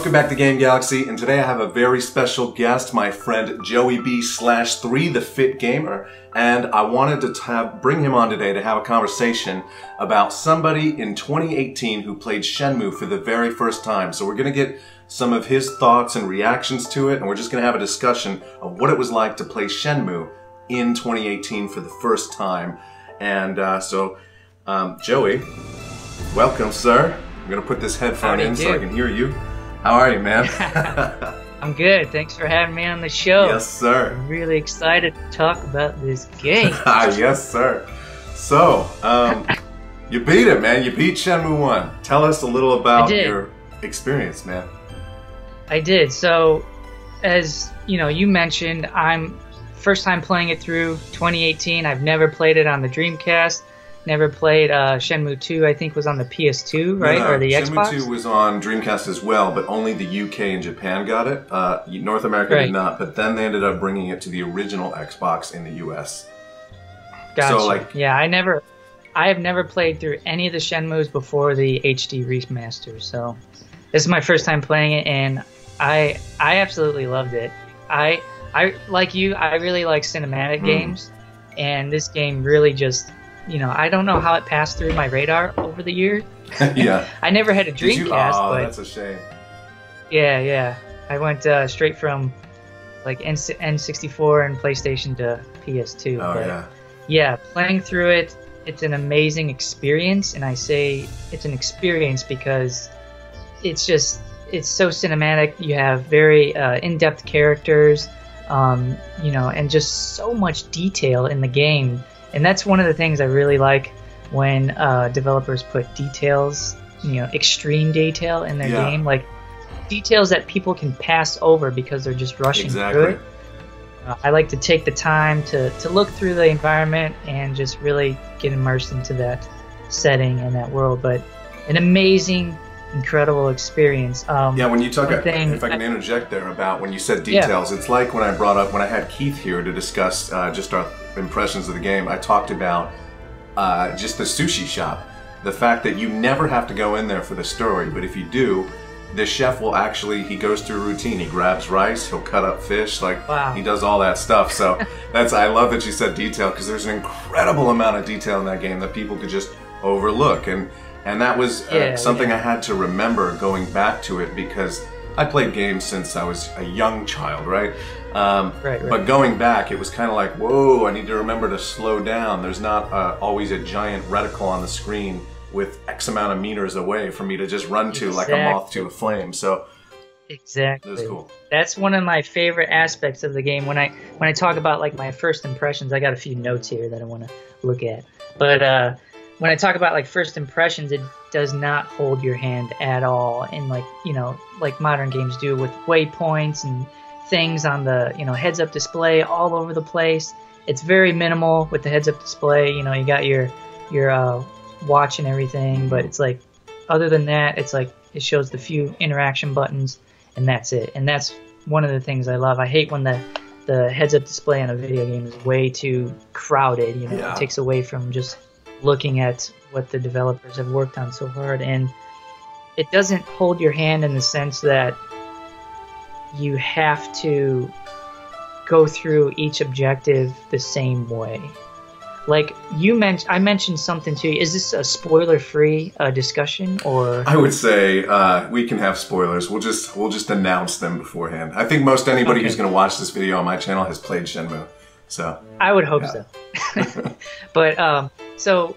Welcome back to Game Galaxy, and today I have a very special guest, my friend JoeyBslash3, the Fit Gamer, and I wanted to bring him on today to have a conversation about somebody in 2018 who played Shenmue for the very first time. So we're going to get some of his thoughts and reactions to it, and we're just going to have a discussion of what it was like to play Shenmue in 2018 for the first time. And Joey, welcome, sir. I'm going to put this headphone in so I can hear you. How are you, man? I'm good. Thanks for having me on the show. Yes, sir. I'm really excited to talk about this game. Yes, sir. So, you beat it, man. You beat Shenmue 1. Tell us a little about your experience, man. I did. So, as you mentioned, I'm first time playing it through 2018. I've never played it on the Dreamcast. Never played Shenmue 2, I think was on the PS2, right? No, or the Xbox? Shenmue 2 was on Dreamcast as well, but only the UK and Japan got it. North America did not, but then they ended up bringing it to the original Xbox in the US. Gotcha. So, yeah, I have never played through any of the Shenmues before the HD remaster, so this is my first time playing it, and I absolutely loved it. I like you, I really like cinematic games, and this game really just... I don't know how it passed through my radar over the years. Yeah. I never had a Dreamcast, but that's a shame. Yeah. I went straight from like N64 and PlayStation to PS2. Oh, but, yeah, playing through it, it's an amazing experience, and I say it's an experience because it's so cinematic. You have very in-depth characters, and just so much detail in the game. And that's one of the things I really like when developers put details, extreme detail in their game, like details that people can pass over because they're just rushing through it. I like to take the time to look through the environment and just really get immersed into that setting and that world. But an amazing, incredible experience. When you talk, if I can interject there about when you said details, it's like when I had Keith here to discuss just our impressions of the game, I talked about just the sushi shop. The fact that you never have to go in there for the story, but if you do, the chef will he goes through a routine. He grabs rice, he'll cut up fish, he does all that stuff. So I love that you said detail, because there's an incredible amount of detail in that game that people could just overlook. And that was something I had to remember going back to it, because I played games since I was a young child, right? But going back, it was kind of like, whoa, I need to remember to slow down. There's not always a giant reticle on the screen with X amount of meters away for me to just run to like a moth to a flame. So exactly, that's cool. That's one of my favorite aspects of the game. When I talk about like my first impressions, I got a few notes here that I want to look at. But when I talk about like first impressions, it does not hold your hand at all, and like modern games do with waypoints and things on the heads-up display all over the place. It's very minimal with the heads-up display. You got your watch and everything, but it's like other than that, it's like it shows the few interaction buttons, and that's it. And that's one of the things I love. I hate when the heads-up display on a video game is way too crowded. It takes away from just looking at what the developers have worked on so hard, and it doesn't hold your hand in the sense that you have to go through each objective the same way. Like I mentioned something to you. Is this a spoiler-free discussion, or? I would say we can have spoilers. We'll just announce them beforehand. I think anybody who's going to watch this video on my channel has played Shenmue, so I would hope so. But so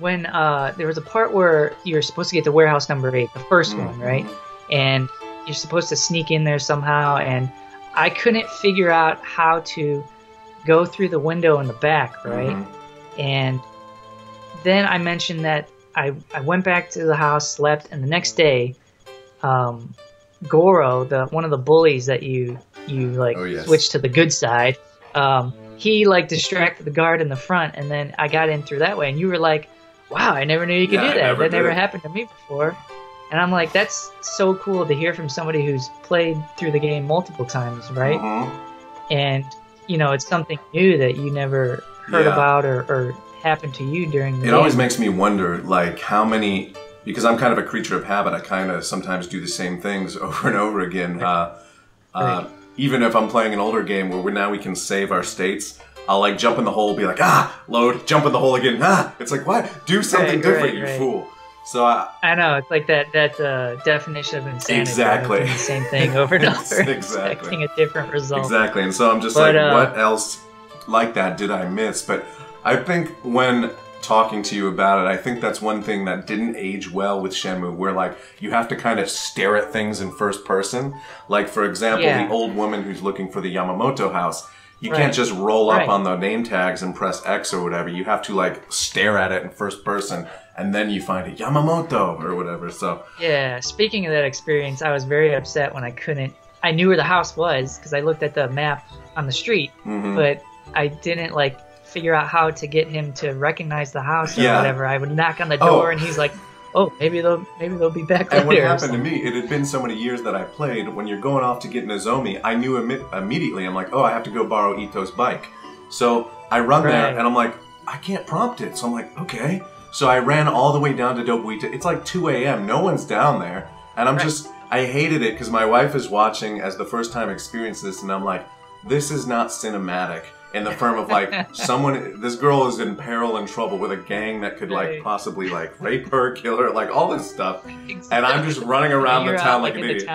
when there was a part where you're supposed to get to warehouse number 8, the first one, right? And you're supposed to sneak in there somehow, and I couldn't figure out how to go through the window in the back, right? And then I mentioned that I went back to the house, slept, and the next day, Goro, one of the bullies that you switch to the good side, he distracted the guard in the front, and then I got in through that way, and you were like, wow, I never knew you could do that. That never happened to me before. And I'm like, that's so cool to hear from somebody who's played through the game multiple times, right? And, it's something new that you never heard about or happened to you during the game. It always makes me wonder, how many because I'm kind of a creature of habit. I kind of sometimes do the same things over and over again. Even if I'm playing an older game where now we can save our states, I'll like jump in the hole, be like, load, jump in the hole again, It's like, what? Do something different, you fool. So I know, it's like that definition of insanity. Exactly. Doing the same thing over and over, expecting a different result. Exactly, and so I'm just like, what else like that did I miss? But I think when talking to you about it, I think that's one thing that didn't age well with Shenmue, where like you have to kind of stare at things in first person. Like for example, the old woman who's looking for the Yamamoto house. You can't just roll up on the name tags and press X or whatever. You have to like stare at it in first person, and then you find a Yamamoto or whatever. So yeah, speaking of that experience, I was very upset when I couldn't. I knew where the house was because I looked at the map on the street, but I didn't like figure out how to get him to recognize the house or whatever. I would knock on the door and he's like, "Oh, maybe they'll be back later." And what happened to me, it had been so many years that I played, when you're going off to get Nozomi, I knew immediately, I'm like, oh, I have to go borrow Ito's bike. So I run there and I'm like, I can't prompt it. So I'm like, okay. So I ran all the way down to Dobuita. It's like 2 a.m. No one's down there. And I'm just, I hated it because my wife is watching as the first time experience this, and I'm like, this is not cinematic. In the form of like this girl is in peril and trouble with a gang that could like possibly like rape her, kill her, like all this stuff, and I'm just running around the town like an idiot.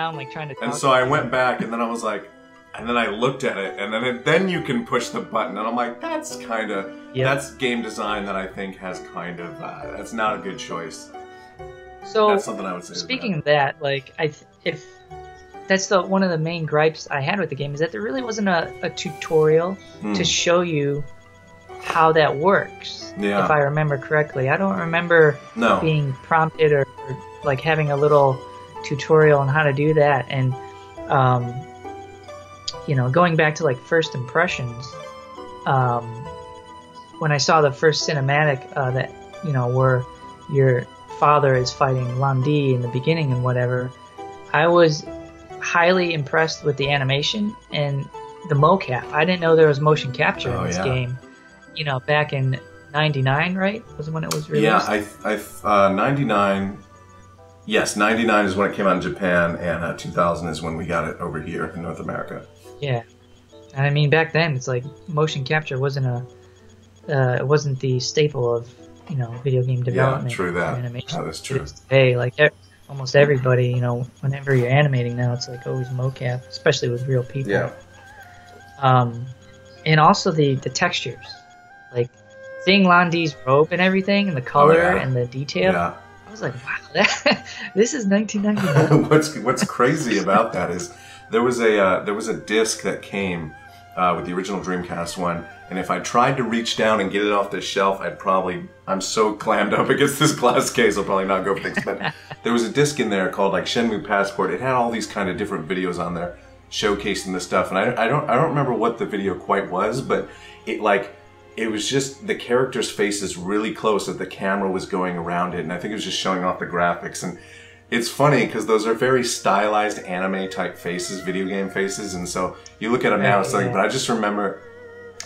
And so I went back, and then I was like, and then I looked at it, and then you can push the button, and I'm like, that's kind of that's game design that I think has kind of that's not a good choice. So that's something I would say. Speaking of that, like if that's one of the main gripes I had with the game, is that there really wasn't a tutorial to show you how that works. Yeah. If I remember correctly, I don't remember being prompted or like having a little tutorial on how to do that. And you know, going back to like first impressions, when I saw the first cinematic that where your father is fighting Landi in the beginning and whatever, I was highly impressed with the animation and the mocap. I didn't know there was motion capture in this game. You know, back in '99, right? Was when it was released. Yeah, 99. Yes, 99 is when it came out in Japan, and 2000 is when we got it over here in North America. Yeah, and I mean back then it's like motion capture wasn't it wasn't the staple of video game development. Yeah, true that. Animation. That is true. Hey, like almost everybody, whenever you're animating now, it's like always mocap, especially with real people. Yeah. And also the textures, like seeing Landi's robe and everything, and the color and the detail. Yeah. I was like, wow, this is 1999. What's crazy about that is there was a disc that came with the original Dreamcast one, and if I tried to reach down and get it off the shelf, I'm so clammed up against this glass case, I'll probably not go for things. But there was a disc in there called like Shenmue Passport. It had all these kind of different videos on there showcasing this stuff, and I don't remember what the video quite was, but it was just the characters' faces really close as the camera was going around it, and I think it was just showing off the graphics. And it's funny because those are very stylized anime type faces, video game faces, and so you look at them now, it's like, but I just remember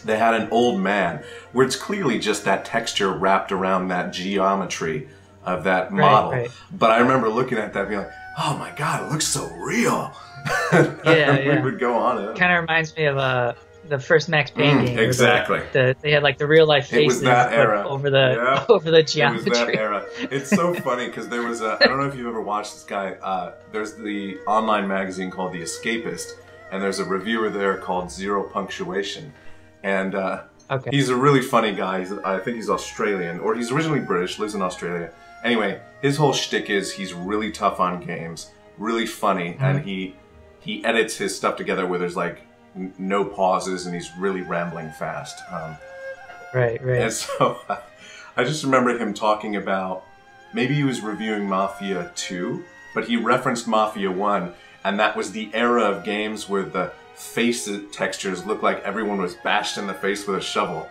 they had an old man where it's clearly just that texture wrapped around that geometry of that model. Right. But I remember looking at that being like, oh my god, it looks so real. We would go on it. Kind of reminds me of the first Max Payne game. Exactly. They had like the real life faces. It was that era. Over the geometry. It was that era. It's so funny because there was I don't know if you've ever watched this guy. There's the online magazine called The Escapist, and there's a reviewer there called Zero Punctuation. And he's a really funny guy. I think he's Australian, or he's originally British, lives in Australia. Anyway, his whole shtick is he's really tough on games, really funny, and he edits his stuff together where there's like no pauses, and he's really rambling fast. Right. And so I just remember him talking about, maybe he was reviewing Mafia 2, but he referenced Mafia 1, and that was the era of games where the face textures looked like everyone was bashed in the face with a shovel.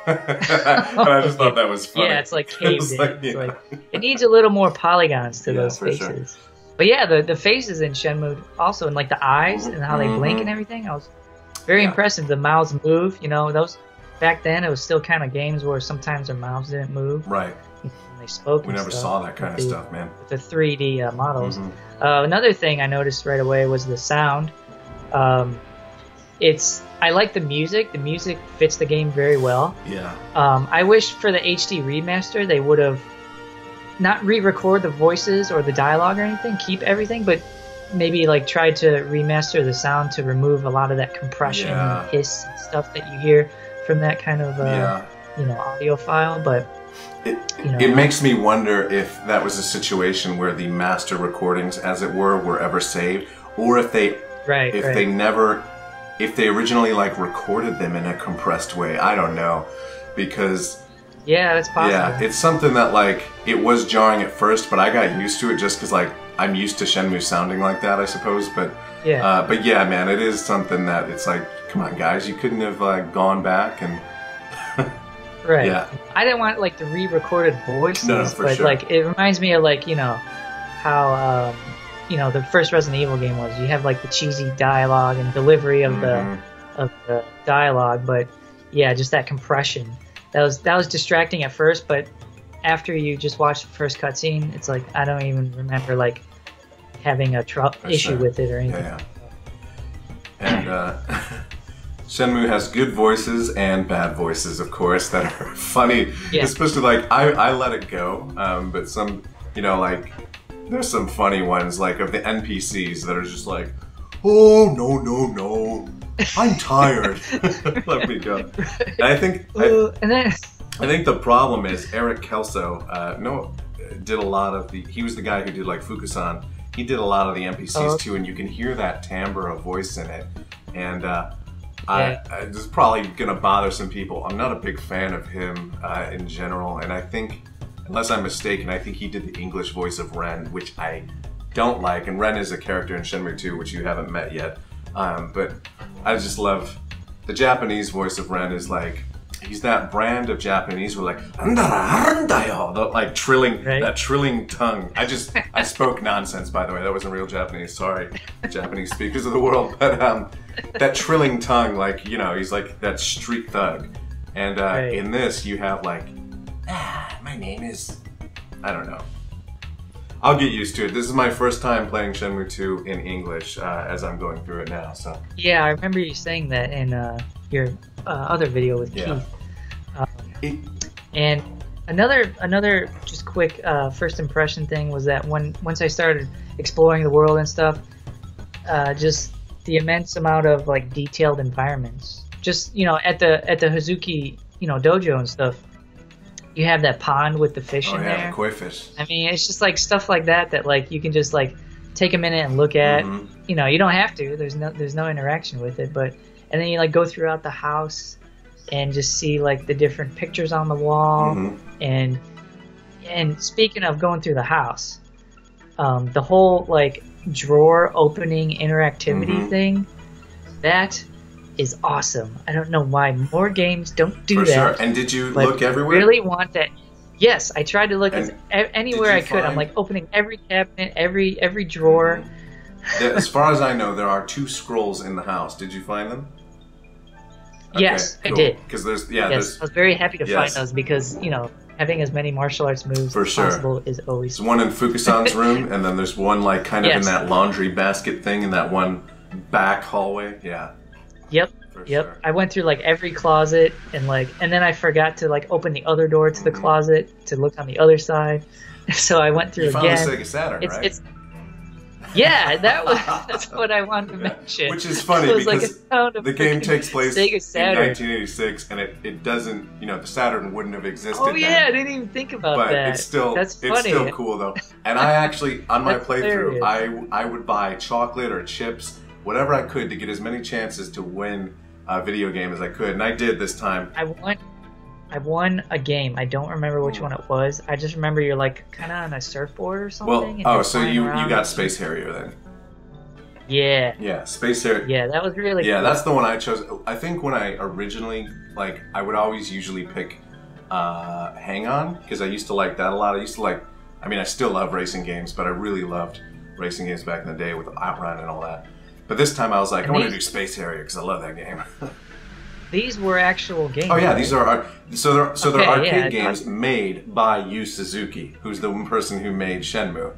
And I just thought that was funny. Yeah, it's like caved in. It needs a little more polygons to those faces. Sure. But yeah, the faces in Shenmue also, and like the eyes and how they blink and everything, I was very impressive. The mouths move, those back then it was still kind of games where sometimes their mouths didn't move. Right. When they spoke. We never saw that kind of stuff, man. With the 3D models. Another thing I noticed right away was the sound. I like the music. The music fits the game very well. Yeah. I wish for the HD remaster they would have not re-record the voices or the dialogue or anything, keep everything, but maybe like try to remaster the sound to remove a lot of that compression and hiss and stuff that you hear from that kind of audio file. But it makes me wonder if that was a situation where the master recordings, as it were ever saved, or if they if they originally like recorded them in a compressed way. I don't know, because yeah, that's possible. Yeah, it's something that like it was jarring at first, but I got used to it just because like I'm used to Shenmue sounding like that, I suppose. But yeah, man, it is something that it's like, come on, guys, you couldn't have gone back and. Right. Yeah. I didn't want like the re-recorded voices, but sure. like it reminds me of like how the first Resident Evil game was. You have like the cheesy dialogue and delivery of the dialogue, but yeah, just that compression. That was distracting at first, but after you just watch the first cutscene, it's like I don't even remember like having a issue with it or anything. Yeah. And Shenmue has good voices and bad voices, of course, that are funny. Yeah. Especially like I let it go, but some like there's some funny ones like of the NPCs that are just like, oh no, I'm tired. Let me go. And I think I think the problem is Eric Kelso did a lot of he was the guy who did like Fukusan. He did a lot of the NPCs too, and you can hear that timbre of voice in it. And this is probably gonna bother some people. I'm not a big fan of him in general, and I think, unless I'm mistaken, I think he did the English voice of Ren, which I don't like. And Ren is a character in Shenmue 2, which you haven't met yet. But I just love the Japanese voice of Ren. Is like he's that brand of Japanese where like like trilling that trilling tongue. I spoke nonsense, by the way. That wasn't real Japanese. Sorry, Japanese speakers of the world. But that trilling tongue, like he's like that street thug. And in this, you have like, my name is, I don't know. I'll get used to it. This is my first time playing Shenmue 2 in English as I'm going through it now. So yeah, I remember you saying that in your other video with Keith. And another just quick first impression thing was that once I started exploring the world and stuff, just the immense amount of like detailed environments. Just at the Hazuki dojo and stuff. You have that pond with the fish in there. The koi fish. I mean, it's just like stuff like that like you can just like take a minute and look at. You don't have to. There's no interaction with it, but and then you like go throughout the house and just see like the different pictures on the wall. And speaking of going through the house, the whole like drawer opening interactivity thing, that is awesome. I don't know why more games don't do that. Sure. And did you look everywhere? I really want that. Yes, I tried to look anywhere I could. I'm like opening every cabinet, every drawer. As far as I know, there are 2 scrolls in the house. Did you find them? Okay, yes, cool. I did. Because I was very happy to find those because having as many martial arts moves as possible is always. There's one in Fukusan's room, and then there's one like kind of in that laundry basket thing in that one back hallway. Yeah. Yep. Sure. I went through like every closet and then I forgot to like open the other door to the closet to look on the other side. So I went through again. You found the Sega Saturn, right? Yeah, that's what I wanted to mention. Which is funny because the game takes place in 1986, and it doesn't, the Saturn wouldn't have existed. Oh yeah, I didn't even think about that. But it's still cool though. And I actually, on my playthrough, I would buy chocolate or chips, whatever I could, to get as many chances to win a video game as I could, and I did this time. I won a game. I don't remember which one it was. I just remember you're like kind of on a surfboard or something. Well, so you got Space Harrier then? Yeah. Yeah, Space Harrier. Yeah, that was really cool. Cool. That's the one I chose. I think when I originally, I would always usually pick Hang On, because I used to like that a lot. I still love racing games, but I really loved racing games back in the day with Outrun and all that. But this time I was like, I want to do Space Harrier because I love that game. these were actual games. Oh yeah, these are they're arcade yeah, games made by Yu Suzuki, who's the person who made Shenmue.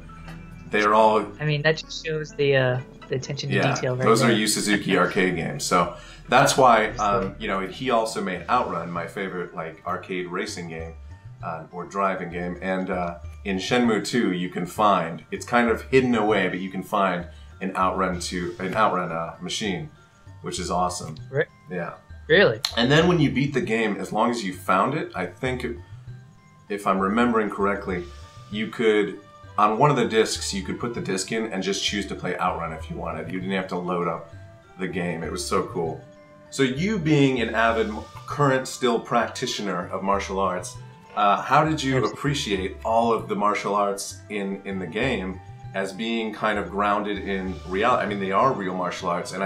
They're all. I mean, that just shows the attention to detail. Right those there. are Yu Suzuki arcade games. So that's why you know, he also made Outrun, my favorite like arcade racing game or driving game, and in Shenmue 2 you can find, it's kind of hidden away, but you can find an Outrun machine, which is awesome. Right. Yeah. Really? And then when you beat the game, as long as you found it, I think, if I'm remembering correctly, you could, on one of the discs, you could put the disc in and just choose to play Outrun if you wanted. You didn't have to load up the game. It was so cool. So you being an avid, current still practitioner of martial arts, how did you appreciate all of the martial arts in the game as being kind of grounded in reality? I mean, they are real martial arts, and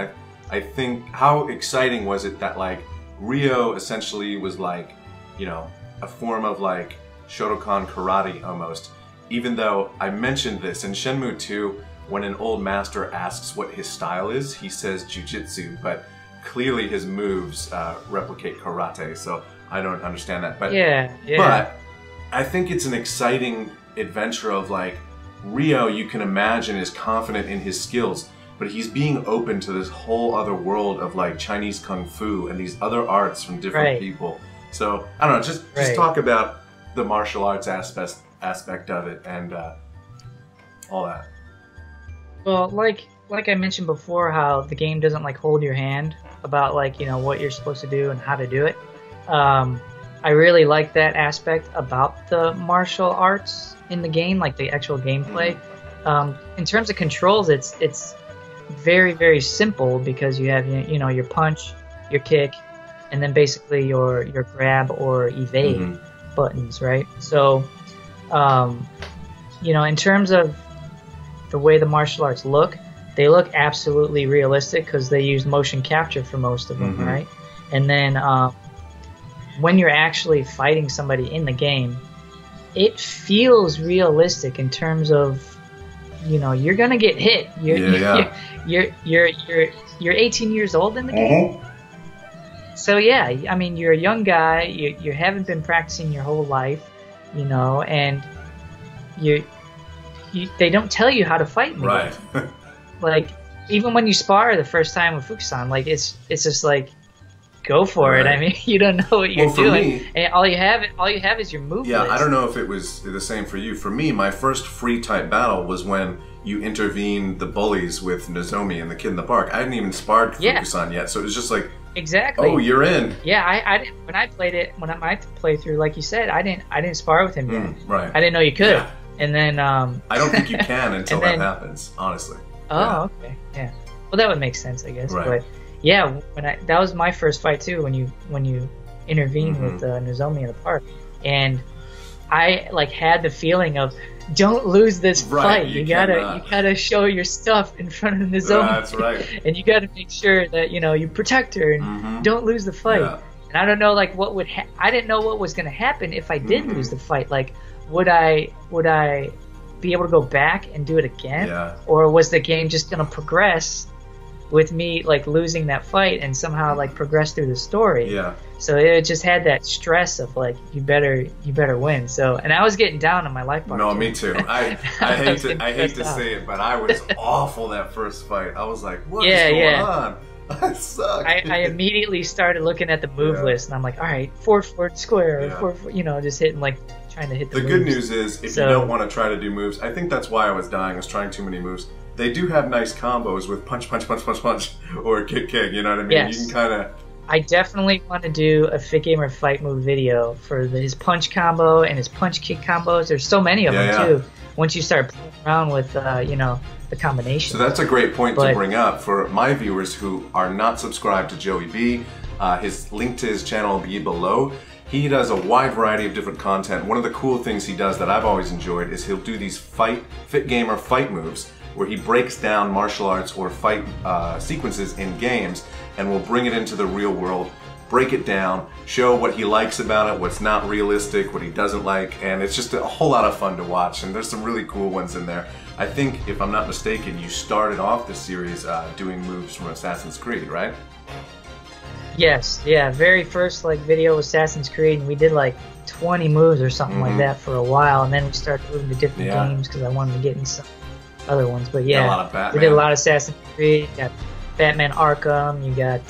I think, how exciting was it that like Ryo essentially was like, you know, a form of like Shotokan karate almost, even though I mentioned this in Shenmue 2, when an old master asks what his style is, he says jujitsu, but clearly his moves replicate karate, so I don't understand that. But but I think it's an exciting adventure of like, Ryo, you can imagine, is confident in his skills, but he's being open to this whole other world of like Chinese kung fu and these other arts from different people. So I don't know, just talk about the martial arts aspect of it and all that. Well, like I mentioned before, how the game doesn't like hold your hand about like, you know, what you're supposed to do and how to do it. I really like that aspect about the martial arts in the game, like the actual gameplay. In terms of controls, it's very, very simple because you have, you know, your punch, your kick, and then basically your grab or evade buttons, right? So, you know, in terms of the way the martial arts look, they look absolutely realistic because they use motion capture for most of them, right? And then when you're actually fighting somebody in the game, it feels realistic in terms of, you know, you're gonna get hit. You're 18 years old in the game. So yeah, I mean, you're a young guy. You haven't been practicing your whole life, you know, and they don't tell you how to fight in the game. Like, even when you spar the first time with Fukusan, like it's just like, go for it. I mean, you don't know what you're doing, and all you have is your move list. I don't know if it was the same for you. For me, my first free type battle was when you intervened the bullies with Nozomi and the kid in the park. I hadn't even sparred Fukusan yet, so it was just like, oh, you're in. Yeah, I didn't, when I played it, when my playthrough, like you said, I didn't spar with him yet. Right. I didn't know you could. And then I don't think you can until that happens, honestly. Oh, okay. Yeah. Well, that would make sense, I guess. But yeah, that was my first fight too, when you intervened with Nozomi in the park, and I like had the feeling of, don't lose this fight. You gotta show your stuff in front of Nozomi. That's right. And you gotta make sure that, you know, you protect her and don't lose the fight. And I don't know, like, what would I didn't know what was gonna happen if I did lose the fight. Like, would I be able to go back and do it again, or was the game just gonna progress with me like losing that fight and somehow like progress through the story? So it just had that stress of like, you better win. So, and I was getting down on my life bar. No, me too. I hate to say it, but I was awful that first fight. I was like, what is going on? I suck. I immediately started looking at the move list, and I'm like, all right, forward square, you know, just hitting like, trying to hit the moves. Good news is, if you don't want to try to do moves, I think that's why I was dying, I was trying too many moves. They do have nice combos with punch, punch, punch, punch, punch, or kick, kick, you know what I mean? Yes. You can kind of... I definitely want to do a Fit Gamer Fight Move video for his punch combo and his punch kick combos. There's so many of them, too, once you start playing around with, you know, the combination. So that's a great point to bring up for my viewers who are not subscribed to Joey B. His link to his channel will be below. He does a wide variety of different content. One of the cool things he does that I've always enjoyed is he'll do these Fit Gamer Fight Moves, where he breaks down martial arts or fight sequences in games and will bring it into the real world, break it down, show what he likes about it, what's not realistic, what he doesn't like, and it's just a whole lot of fun to watch, and there's some really cool ones in there. I think, if I'm not mistaken, you started off the series doing moves from Assassin's Creed, right? Yes, yeah, very first like video of Assassin's Creed, and we did like 20 moves or something like that for a while, and then we started moving to different games because I wanted to get in some other ones. But yeah, a lot of Batman. We did a lot of Assassin's Creed. You got Batman Arkham. You got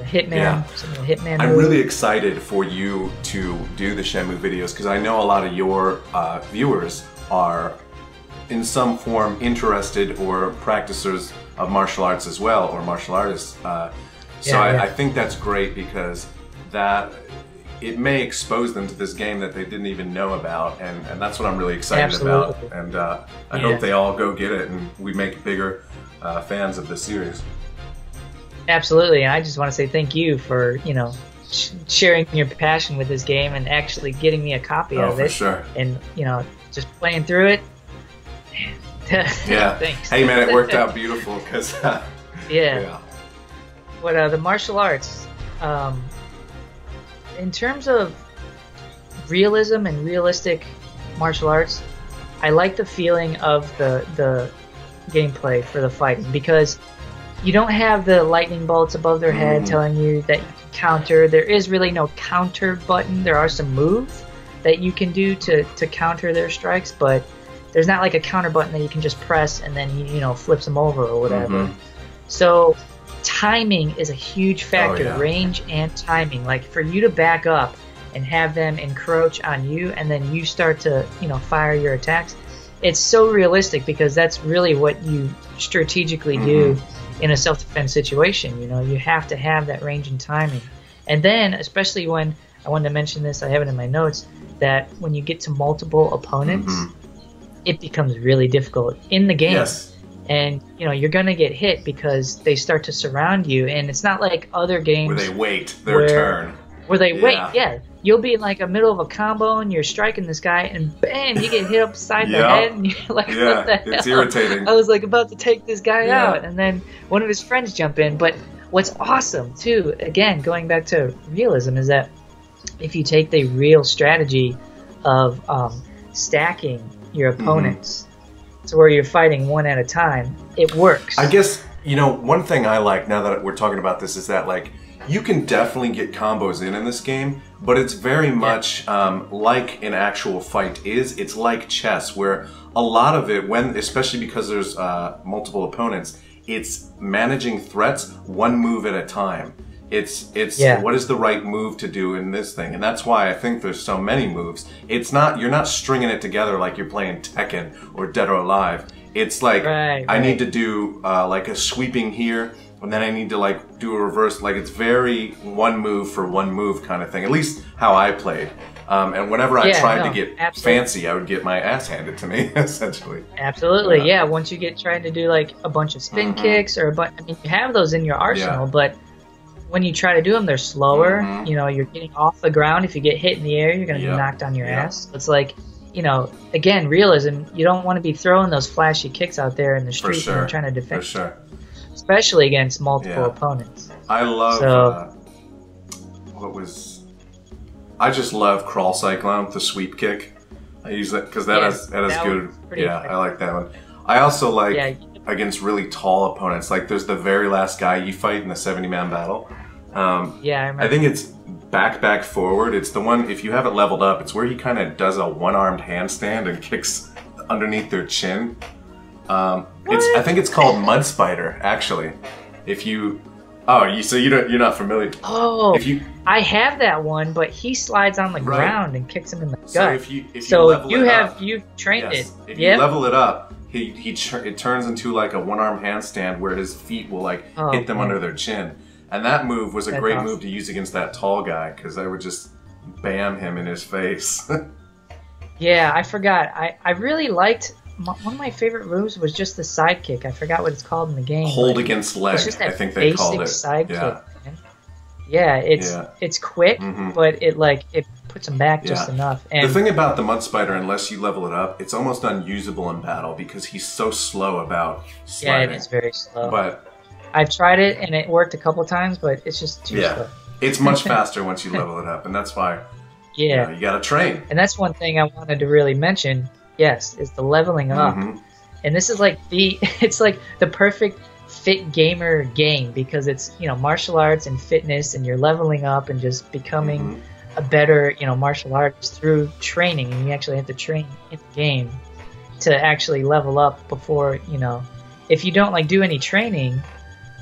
Hitman. Some of the Hitman moves. I'm really excited for you to do the Shenmue videos because I know a lot of your viewers are in some form interested or practicers of martial arts as well, or martial artists. I think that's great because that it may expose them to this game that they didn't even know about, and that's what I'm really excited about. And I hope they all go get it and we make bigger fans of this series. Absolutely, and I just want to say thank you for sharing your passion with this game and actually getting me a copy of it. For sure. And just playing through it. Yeah. Thanks. Hey man, it worked out beautiful because. But the martial arts, in terms of realism and realistic martial arts, I like the feeling of the gameplay for the fighting because you don't have the lightning bolts above their head telling you that you can counter. There is really no counter button. There are some moves that you can do to counter their strikes, but there's not like a counter button that you can just press and then he flips them over or whatever. So timing is a huge factor, range and timing. Like for you to back up and have them encroach on you and then you start to fire your attacks, it's so realistic because that's really what you strategically do in a self-defense situation. You have to have that range and timing. And then especially when I wanted to mention this, I have it in my notes, that when you get to multiple opponents, it becomes really difficult in the game. And you're gonna get hit because they start to surround you, and it's not like other games where they wait their turn. Where they wait, you'll be in like a middle of a combo and you're striking this guy, and bam, you get hit upside the head, and you're like, what the hell? It's irritating. I was like about to take this guy out, and then one of his friends jump in. But what's awesome too, again, going back to realism, is that if you take the real strategy of stacking your opponents to where you're fighting one at a time, it works. I guess, one thing I like now that we're talking about this is that, like, you can definitely get combos in this game, but it's very much like an actual fight is. It's like chess, where a lot of it, especially because there's multiple opponents, it's managing threats one move at a time. It's what is the right move to do in this thing, and that's why I think there's so many moves. It's not, you're not stringing it together like you're playing Tekken or Dead or Alive. It's like I need to do like a sweeping here, and then I need to like do a reverse. Like it's very one move for one move kind of thing. At least how I played. And whenever I tried to get fancy, I would get my ass handed to me, essentially. Absolutely, yeah. Once you get trying to do like a bunch of spin kicks or you have those in your arsenal, but when you try to do them, they're slower. You're getting off the ground. If you get hit in the air, you're going to be knocked on your ass. It's like, again, realism. You don't want to be throwing those flashy kicks out there in the street when you're trying to defend. Especially against multiple opponents. I love, I just love Crawl Cyclone, the sweep kick. I use that because that is good. I like that one. I also like against really tall opponents. Like there's the very last guy you fight in the 70-man battle. I remember. I think it's back forward. It's the one, if you have it leveled up, it's where he kind of does a one-armed handstand and kicks underneath their chin. I think it's called Mud Spider, actually. If you, you're not familiar. Oh, I have that one, but he slides on the ground and kicks him in the gut. So if you've trained it. If you level it up, it turns into like a one-arm handstand where his feet will hit them under their chin. And that move was a great move to use against that tall guy because I would just bam him in his face. Yeah, I forgot. I really liked, one of my favorite moves was just the sidekick. I forgot what it's called in the game. Hold against leg, I think they called it. Sidekick, yeah, it's quick, but it puts him back just enough. And the thing about the Mud Spider, unless you level it up, it's almost unusable in battle because he's so slow about sliding. Yeah, it is very slow. But I've tried it and it worked a couple times, but it's just too slow. It's much faster once you level it up, and that's why you gotta train. And that's one thing I wanted to really mention. Yes, is the leveling up, and this is like it's like the perfect fit gamer game, because it's, you know, martial arts and fitness, and you're leveling up and just becoming a better, you know, martial artist through training, and you actually have to train in the game to actually level up before, you know, if you don't like do any training,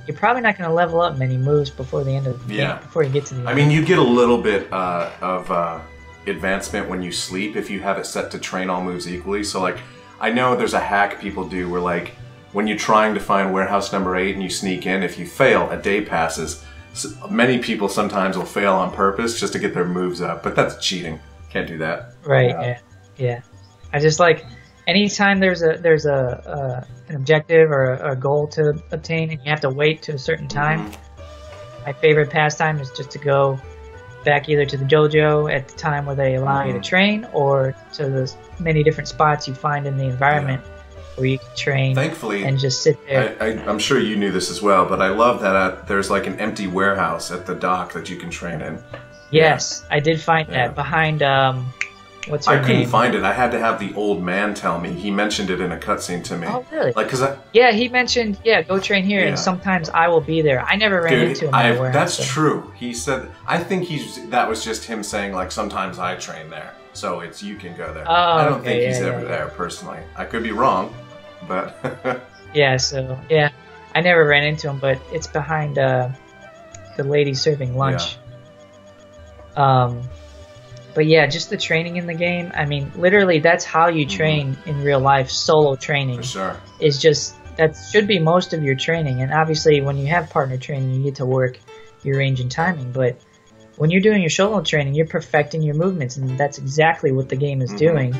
you're probably not going to level up many moves before the end of the game, before you get to the end. I mean, you get a little bit of advancement when you sleep if you have it set to train all moves equally. So like, I know there's a hack people do where like, when you're trying to find warehouse number 8 and you sneak in, if you fail, a day passes. So many people sometimes will fail on purpose just to get their moves up, but that's cheating. Can't do that. Right. Yeah. I just like, anytime there's an objective or a goal to obtain, and you have to wait to a certain time, my favorite pastime is just to go back either to the dojo at the time where they allow you to train, or to the many different spots you find in the environment where you can train. Thankfully, and just sit there. I'm sure you knew this as well, but I love that there's like an empty warehouse at the dock that you can train in. Yes, I did find that behind what's her name? I couldn't find it. I had to have the old man tell me. He mentioned it in a cutscene to me. Oh, really? Like, he mentioned, go train here, and sometimes I will be there. I never ran into him in the warehouse. That's true. He said, I think that was just him saying, like, sometimes I train there. So it's, you can go there. Oh, I don't think he's ever there, personally. I could be wrong, but... I never ran into him, but it's behind the lady serving lunch. But yeah, just the training in the game. I mean, literally, that's how you train in real life. Solo training. For sure. Is just, that should be most of your training. And obviously, when you have partner training, you get to work your range and timing. But when you're doing your solo training, you're perfecting your movements, and that's exactly what the game is doing,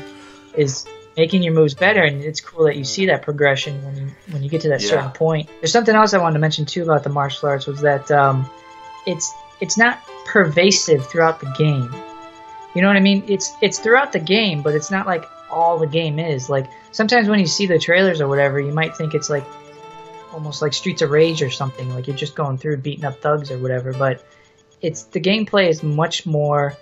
is making your moves better. And it's cool that you see that progression when you get to that certain point. There's something else I wanted to mention too about the martial arts, was that it's not pervasive throughout the game. You know what I mean? It's throughout the game, but it's not like all the game is. Like, sometimes when you see the trailers or whatever, you might think it's like almost like Streets of Rage or something, like you're just going through beating up thugs or whatever. But the gameplay is much more,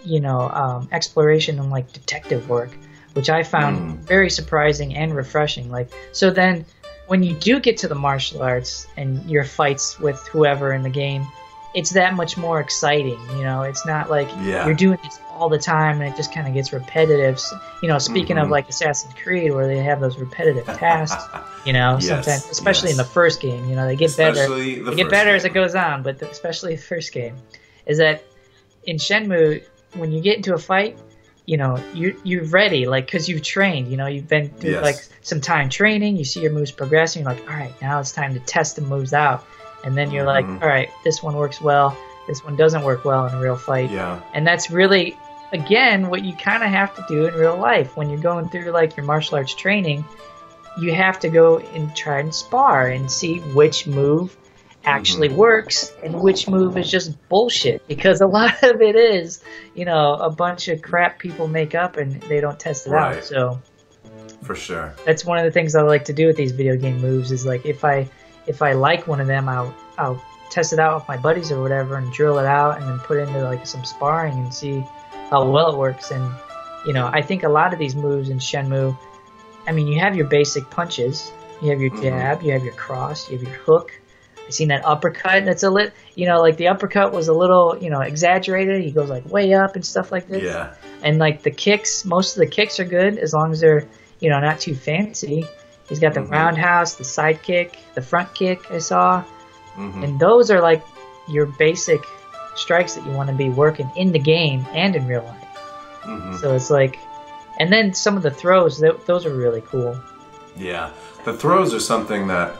you know, exploration and like detective work, which I found very surprising and refreshing. Like, so then when you do get to the martial arts and your fights with whoever in the game, it's that much more exciting. You know, it's not like you're doing this all the time and it just kind of gets repetitive. You know, speaking of like Assassin's Creed, where they have those repetitive tasks, you know, sometimes, especially in the first game, you know, they get better. They get better as it goes on, but especially the first game, is that in Shenmue, when you get into a fight, you know, you're ready, like, because you've trained, you know, you've been through like some time training, you see your moves progressing, you're like, all right, now it's time to test the moves out. And then you're like, all right, this one works well, this one doesn't work well in a real fight. Yeah. And that's really, again, what you kind of have to do in real life. When you're going through like your martial arts training, you have to go and try and spar and see which move actually works and which move is just bullshit. Because a lot of it is, you know, a bunch of crap people make up and they don't test it out. So for sure, that's one of the things I like to do with these video game moves, is like, if I like one of them, I'll test it out with my buddies or whatever and drill it out and then put into like some sparring and see how well it works. And, you know, I think a lot of these moves in Shenmue, I mean, you have your basic punches, you have your jab, you have your cross, you have your hook. I seen that uppercut. That's a lit, you know, like the uppercut was a little, you know, exaggerated. He goes like way up and stuff like this. Yeah. And like the kicks, most of the kicks are good as long as they're, you know, not too fancy. He's got the roundhouse, the side kick, the front kick I saw. And those are like your basic strikes that you want to be working in the game and in real life. So it's like, and then some of the throws, those are really cool. Yeah. The throws are something that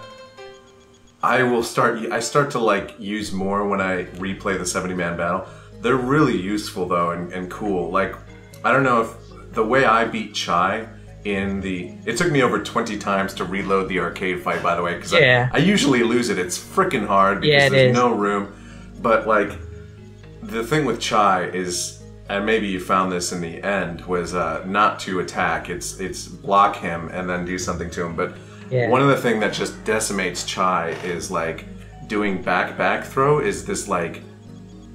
I start to like use more when I replay the 70-man battle. They're really useful though and cool. Like, I don't know if the way I beat Chai, it took me over 20 times to reload the arcade fight, by the way, because I usually lose it. It's freaking hard because there's no room. But like, the thing with Chai is, and maybe you found this in the end, was not to attack. It's block him and then do something to him. But one of the things that just decimates Chai is like doing back throw. Is this like,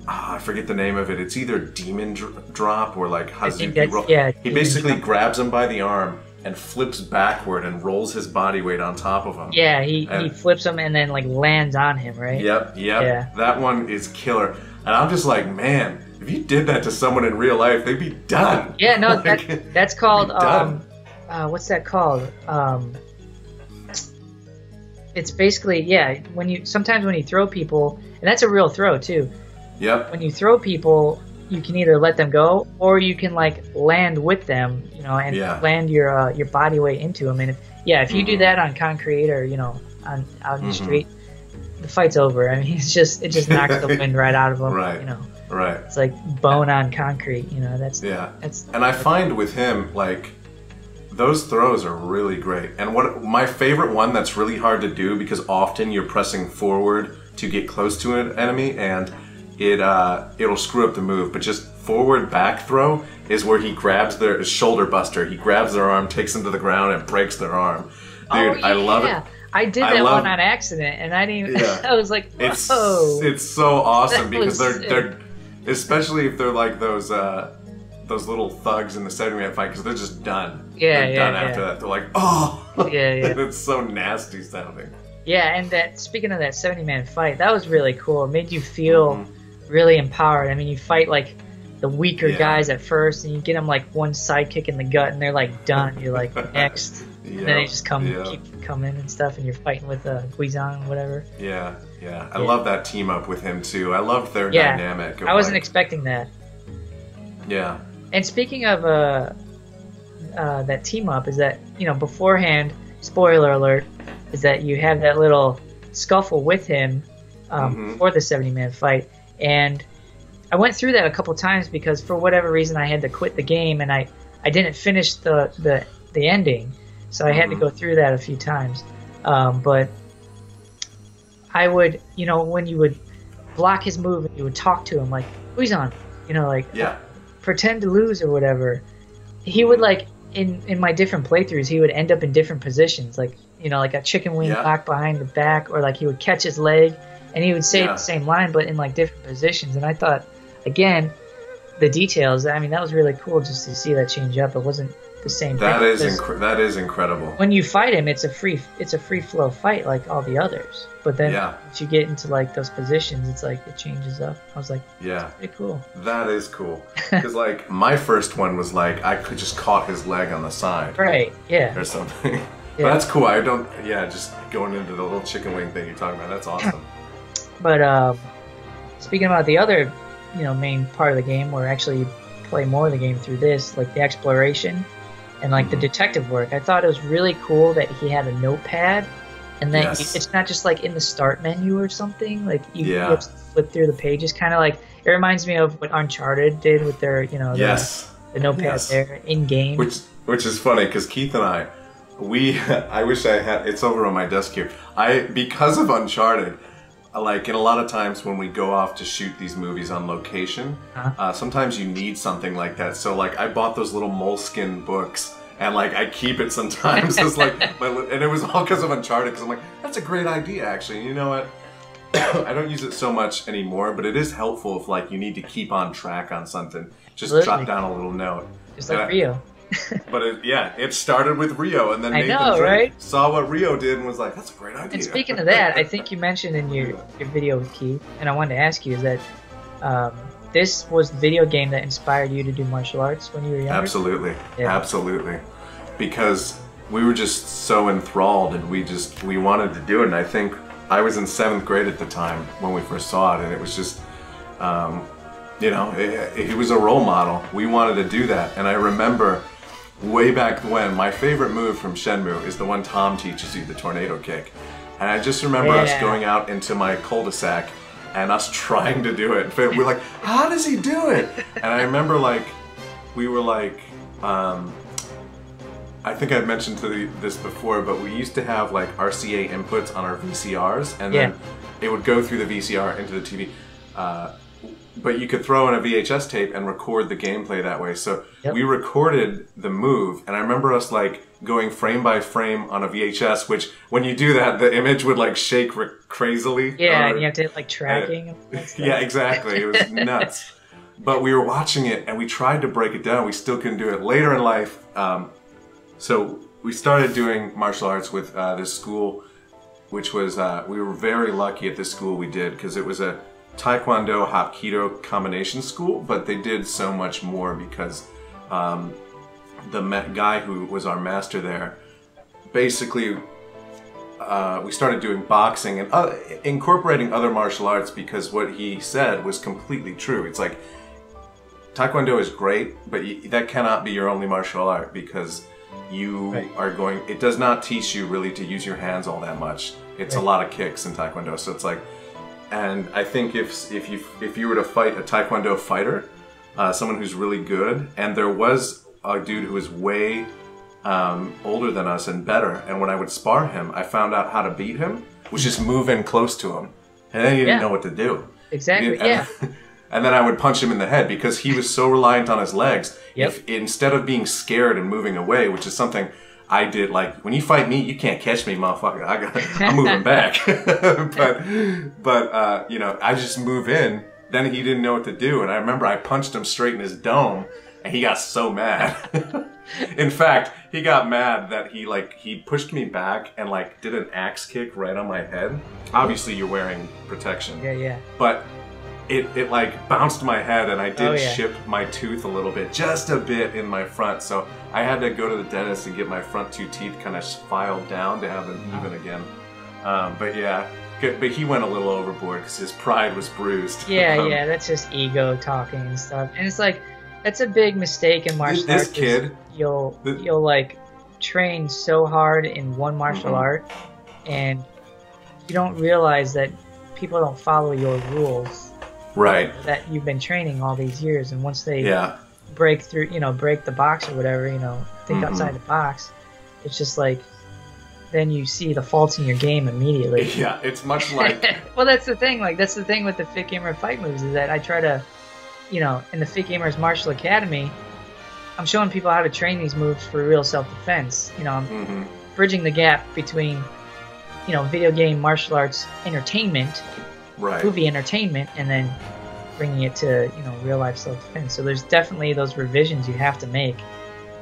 I forget the name of it. It's either demon drop or like Hazuki roll. He basically grabs him by the arm, and flips backward and rolls his body weight on top of him. Yeah, he flips him and then like lands on him, right? Yep. Yeah. That one is killer. And I'm just like, man, if you did that to someone in real life, they'd be done. Yeah, no, that's called what's that called? It's basically, yeah, sometimes when you throw people, and that's a real throw too. Yep. When you throw people, you can either let them go or you can like land with them, you know, and land your body weight into them. And if you do that on concrete or out in the street, the fight's over. I mean, it just knocks the wind right out of them. Right. You know. Right. It's like bone on concrete. You know. That's. And I find with him like those throws are really great. And what my favorite one that's really hard to do because often you're pressing forward to get close to an enemy and it'll screw up the move, but just forward back throw is where he grabs their shoulder buster. He grabs their arm, takes them to the ground, and breaks their arm. Dude, I love it. I did that one on accident, and I didn't even. I was like, whoa! It's so awesome because they're especially if they're like those little thugs in the 70-man fight because they're just done. They're done after that. They're like, oh, it's so nasty sounding. Yeah, and speaking of that 70-man fight, that was really cool. It made you feel really empowered. I mean, you fight like the weaker guys at first, and you get them like one sidekick in the gut, and they're like done. You're like next, and then they just keep coming and stuff, and you're fighting with Guizan, whatever. Yeah. I love that team up with him too. I loved their dynamic. I wasn't expecting that. Yeah. And speaking of that team up, is that beforehand, spoiler alert, is that you have that little scuffle with him before the 70-man fight. And I went through that a couple times because for whatever reason I had to quit the game and I didn't finish the ending, so I had to go through that a few times. But I would, when you would block his move and you would talk to him like, who's on? Pretend to lose or whatever. He would like in my different playthroughs, he would end up in different positions, like like a chicken wing lock behind the back, or like he would catch his leg. And he would say the same line, but in like different positions. And I thought, again, the details. I mean, that was really cool just to see that change up. It wasn't the same thing. That is incredible. When you fight him, it's a free flow fight like all the others. But then once you get into like those positions, it's like it changes up. I was like, that's pretty cool. That is cool. Because like my first one was like I could just caught his leg on the side. Right. Yeah. Or something. But that's cool. I don't. Yeah. Just going into the little chicken wing thing you're talking about. That's awesome. But speaking about the other, main part of the game, where actually you play more of the game through this, like the exploration and like the detective work, I thought it was really cool that he had a notepad, and that it's not just like in the start menu or something. Like you have to flip through the pages, kind of like it reminds me of what Uncharted did with their, the notepad there in game. Which is funny because Keith and I wish I had. It's over on my desk here. Because of Uncharted. Like, in a lot of times when we go off to shoot these movies on location, sometimes you need something like that. So, like, I bought those little moleskin books, and, like, I keep it sometimes as, like, and it was all because of Uncharted, because I'm like, that's a great idea, actually. And you know what? I don't use it so much anymore, but it is helpful if, like, you need to keep on track on something. Just jot down a little note. Just like Rio. But it started with Rio, and then Nathan saw what Rio did and was like, that's a great idea. And speaking of that, I think you mentioned in your video with Keith, and I wanted to ask you, is that this was the video game that inspired you to do martial arts when you were younger? Absolutely. Absolutely. Because we were just so enthralled, and we wanted to do it, and I think I was in 7th grade at the time when we first saw it, and it was just, he was a role model. We wanted to do that, and I remember way back when, my favorite move from Shenmue is the one Tom teaches you, the tornado kick. And I just remember us going out into my cul-de-sac and us trying to do it. We're like, how does he do it? And I remember like, we were like, I think I've mentioned this before, but we used to have like RCA inputs on our VCRs, and then it would go through the VCR into the TV. But you could throw in a VHS tape and record the gameplay that way. So we recorded the move, and I remember us like going frame by frame on a VHS, which when you do that, the image would like shake crazily. Yeah, and you have to hit like tracking. Yeah, exactly. It was nuts. But we were watching it, and we tried to break it down. We still couldn't do it. Later in life, So we started doing martial arts with this school, which was, we were very lucky at this school we did, because it was a Taekwondo Hapkido combination school, but they did so much more because the guy who was our master there, basically we started doing boxing and incorporating other martial arts, because what he said was completely true. It's like, Taekwondo is great, but that cannot be your only martial art, because you are going, it does not teach you really to use your hands all that much. It's a lot of kicks in Taekwondo, so it's like, and I think if you were to fight a Taekwondo fighter, someone who's really good, and there was a dude who was way older than us and better, and when I would spar him, I found out how to beat him, was just move in close to him, and then he didn't know what to do. Exactly, And then I would punch him in the head, because he was so reliant on his legs. If instead of being scared and moving away, which is something I did, like, when you fight me, you can't catch me, motherfucker. I'm moving back. but you know, I just move in. Then he didn't know what to do, and I remember I punched him straight in his dome, and he got so mad. In fact, he got mad that he pushed me back and like did an axe kick right on my head. Obviously, you're wearing protection. Yeah. But it like bounced my head, and I did chip my tooth a little bit, just a bit in my front. So I had to go to the dentist and get my front two teeth kind of filed down to have them even again. But yeah, but he went a little overboard because his pride was bruised. Yeah, that's just ego talking and stuff. And it's like, that's a big mistake in martial arts. This kid, you'll like train so hard in one martial art, and you don't realize that people don't follow your rules. Right. That you've been training all these years, and once they break through, break the box or whatever, think outside the box, it's just like, then you see the faults in your game immediately. Yeah, it's much like... Well, that's the thing. Like, that's the thing with the Fit Gamer fight moves, is that I try to, in the Fit Gamers Martial Academy, I'm showing people how to train these moves for real self-defense. I'm bridging the gap between, video game martial arts entertainment, movie entertainment, and then bringing it to, real life self-defense. So there's definitely those revisions you have to make.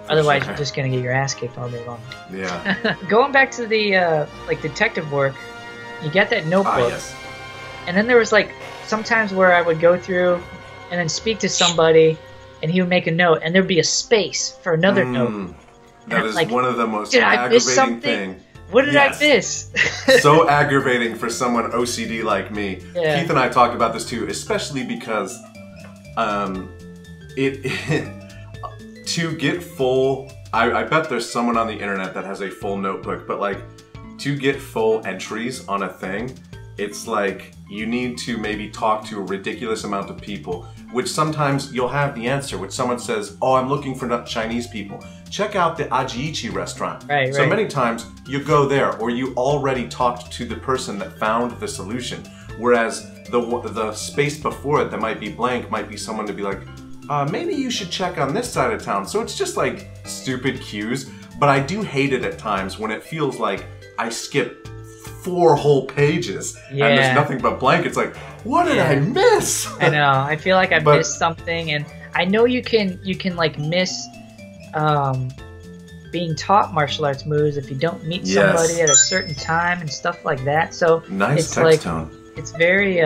Otherwise, you're just going to get your ass kicked all day long. Yeah. Going back to the, detective work, you get that notebook. Yes. And then there was, sometimes where I would go through and then speak to somebody, and he would make a note, and there'd be a space for another note. That is one of the most aggravating things. What did I miss? So aggravating for someone OCD like me. Yeah. Keith and I talked about this too, especially because to get full, I bet there's someone on the internet that has a full notebook, but to get full entries on a thing, it's like you need to maybe talk to a ridiculous amount of people, which sometimes you'll have the answer, which someone says, oh, I'm looking for Chinese people. Check out the Ajiichi restaurant. So many times you go there, or you already talked to the person that found the solution. Whereas the space before it that might be blank might be someone to be like, maybe you should check on this side of town. So it's just like stupid cues. But I do hate it at times when it feels like I skip 4 whole pages and there's nothing but blank. It's like, what did I miss? I know. I feel like I missed something, and I know you can miss being taught martial arts moves if you don't meet somebody at a certain time and stuff like that. So nice text tone. It's very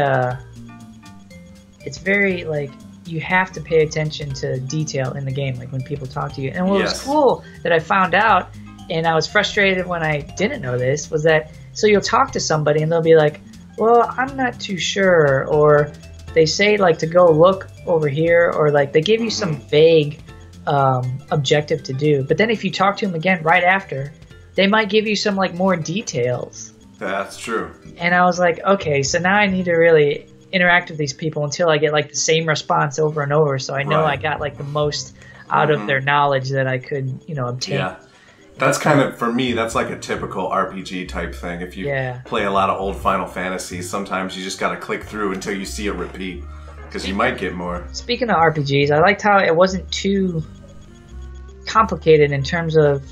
you have to pay attention to detail in the game, like when people talk to you. And what was cool that I found out, and I was frustrated when I didn't know this, was that so you'll talk to somebody and they'll be like, well, I'm not too sure, or they say to go look over here, or they give you some vague objective to do. But then if you talk to them again right after, they might give you some more details. That's true. And I was like, okay, so now I need to really interact with these people until I get the same response over and over, so I know I got the most out of their knowledge that I could obtain. Yeah. That's kind of, for me, that's like a typical RPG type thing. If you play a lot of old Final Fantasies, sometimes you just gotta click through until you see it repeat, because you might get more. Speaking of RPGs, I liked how it wasn't too complicated in terms of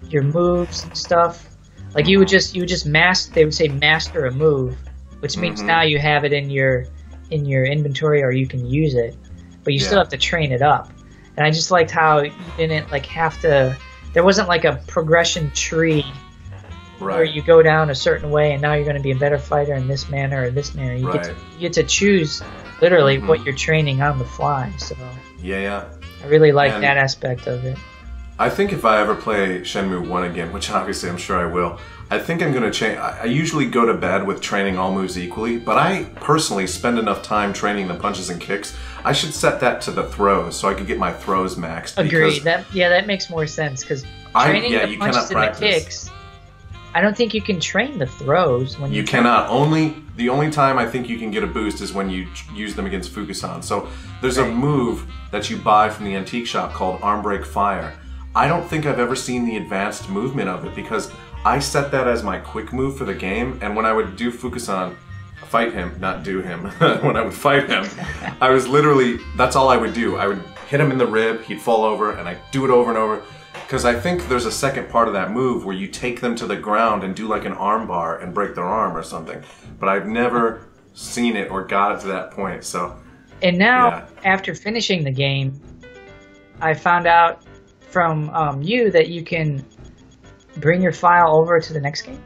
your moves and stuff. You would just master. They would say master a move, which means now you have it in your inventory, or you can use it, but you still have to train it up. And I just liked how you didn't have to there wasn't like a progression tree where you go down a certain way and now you're going to be a better fighter in this manner or this manner. You get to choose literally what you're training on the fly. So yeah. I really like that aspect of it. I think if I ever play Shenmue 1 again, which obviously I'm sure I will, I think I'm going to change. I usually go to bed with training all moves equally, but I personally spend enough time training the punches and kicks. I should set that to the throws so I could get my throws maxed. Agreed. That makes more sense because training the punches and the kicks, I don't think you can train the throws when you cannot. The only time I think you can get a boost is when you use them against Fukusan. So there's a move that you buy from the antique shop called Arm Break Fire. I don't think I've ever seen the advanced movement of it because I set that as my quick move for the game, and when I would do Fukusan, fight him, not do him, when I would fight him, I was literally, that's all I would do. I would hit him in the rib, he'd fall over, and I'd do it over and over. Because I think there's a second part of that move where you take them to the ground and do like an arm bar and break their arm or something. But I've never seen it or got it to that point, so. And now, after finishing the game, I found out from you that you can bring your file over to the next game?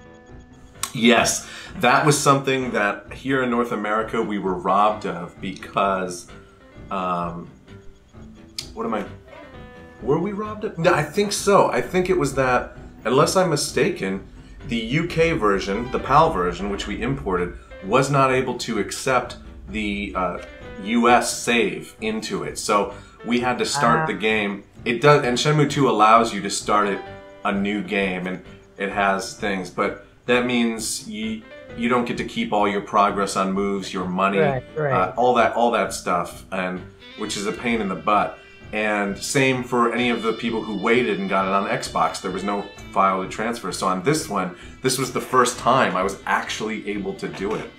Yes, that was something that here in North America we were robbed of because, were we robbed of? No, I think so. I think it was that, unless I'm mistaken, the UK version, the PAL version, which we imported, was not able to accept the US save into it. So we had to start the game. It does, and Shenmue 2 allows you to start it a new game, and it has things, but that means you don't get to keep all your progress on moves, your money, all that stuff, and which is a pain in the butt. And same for any of the people who waited and got it on Xbox. There was no file to transfer. So on this one, this was the first time I was actually able to do it.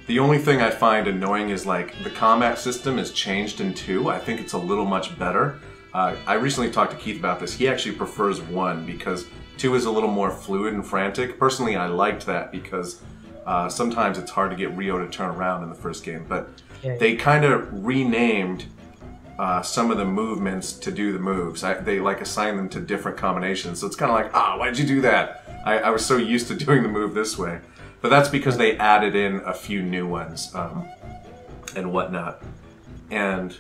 The only thing I find annoying is like the combat system is changed in 2. I think it's a little much better. I recently talked to Keith about this. He actually prefers 1 because 2 is a little more fluid and frantic. Personally, I liked that because sometimes it's hard to get Ryo to turn around in the first game. But they kind of renamed some of the movements to do the moves. They like assign them to different combinations. So it's kind of like, why'd you do that? I was so used to doing the move this way. But that's because they added in a few new ones and whatnot. And